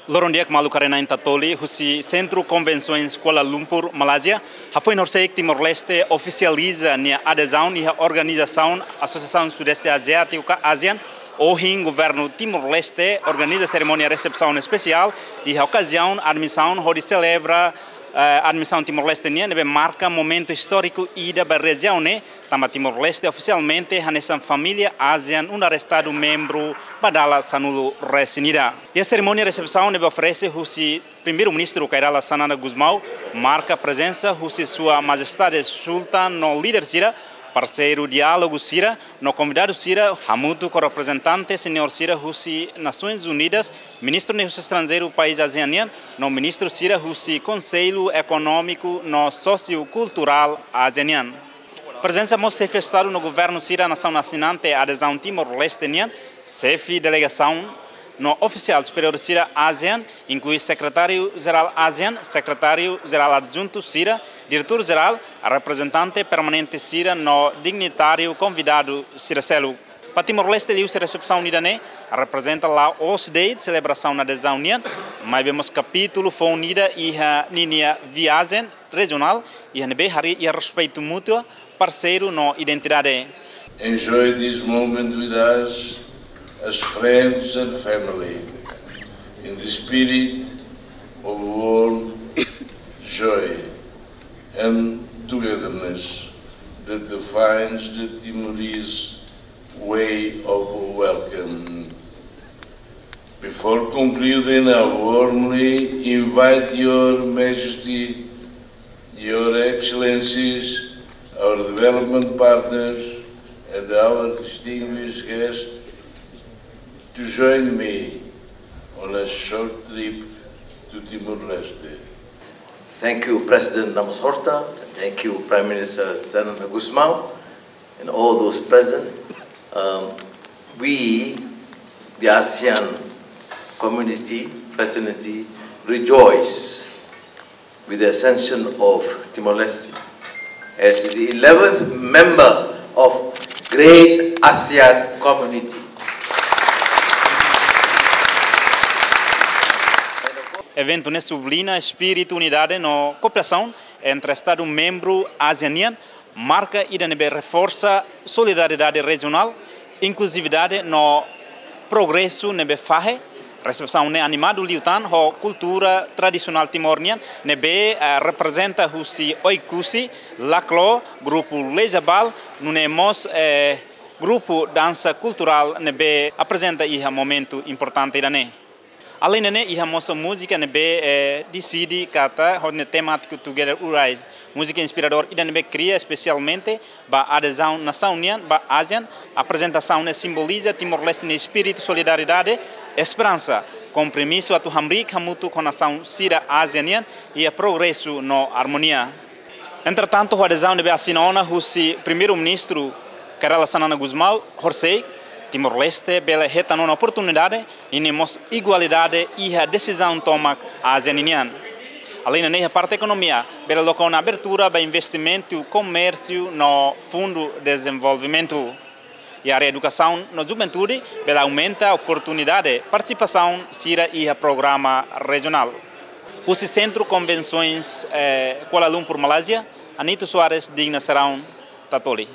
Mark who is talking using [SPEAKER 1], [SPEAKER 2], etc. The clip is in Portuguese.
[SPEAKER 1] Lorondiak Malu Karena Tatoli, Husi Centro Convenções Kuala Lumpur, Malásia, foi Norsek Timor-Leste oficializa a adesão e a organização Associação Sudeste Asiática ASEAN. Hoje, o governo Timor-Leste organiza a cerimônia de recepção especial e a ocasião, a admissão, onde celebra a admissão Timor-Leste marca momento histórico e da região, também Timor-Leste oficialmente nessa família ASEAN, estado membro badala sanulo resinida. E a cerimônia de recepção oferece o primeiro-ministro Kairala Sanana Gusmao, marca a presença de Sua Majestade Sultan no líder Sira, parceiro diálogo Sira, no convidado Sira, Hamutu, co-representante senhor Sira, Husi Nações Unidas, ministro dos Estrangeiros país ASEAN, no ministro Sira, Husi Conselho Econômico no Sociocultural ASEAN. Presença mostra manifestada no governo Sira, nação assinante adesão Timor-Leste, chefe de delegação no oficial superior Sira ASEAN, inclui secretário-geral ASEAN, secretário-geral adjunto Sira, diretor-geral, a representante permanente Sira, no dignitário convidado Sira Celo. Para Timor-Leste, a recepção unida representa lá os days de celebração na adesão união, mas vemos capítulo foi unida e a linha viagem regional e a respeito mútuo parceiro no identidade.
[SPEAKER 2] Enjoy this moment with us as friends and family, in the spirit of warmth, joy, and togetherness that defines the Timorese way of welcome. Before concluding, I warmly invite Your Majesty, Your Excellencies, our development partners, and our distinguished guests to join me on a short trip to Timor-Leste.
[SPEAKER 3] Thank you, President Ramos Horta, and thank you, Prime Minister Sanana Gusmao, and all those present. We, the ASEAN community, fraternity, rejoice with the ascension of Timor-Leste as the 11th member of Great ASEAN Community.
[SPEAKER 1] Evento sublinha espírito unidade na cooperação entre Estado membro ASEAN, marca e reforça solidariedade regional, inclusividade no progresso nebe fahe, recepção animado liutan ho cultura tradicional timor-nian nebe representa husi oikusi laklo grupo lejabal nunemos grupo dança cultural nebe apresenta iha momento importante irane. Além disso, a nossa música decide kata o temático Together Urais, música inspiradora e cria especialmente a adesão nação união, a ASEAN, a apresentação simboliza Timor-Leste no espírito solidariedade, esperança, compromisso atu hamrik hamutu com a nação Sira ASEAN e a progresso no harmonia. Entretanto, a adesão assinona o primeiro-ministro Kairala Sanana Gusmao, Horsei, Timor-Leste, bela reta numa oportunidade e nemos igualdade e a decisão toma ASEAN. Além da parte da economia, bela local na abertura para investimento e comércio no Fundo de Desenvolvimento. E a educação na juventude, bela aumenta a oportunidade de participação Sira e a programa regional. O Centro Convenções Kuala Lumpur, Malásia, Anito Soares, Digna Serão, Tatoli.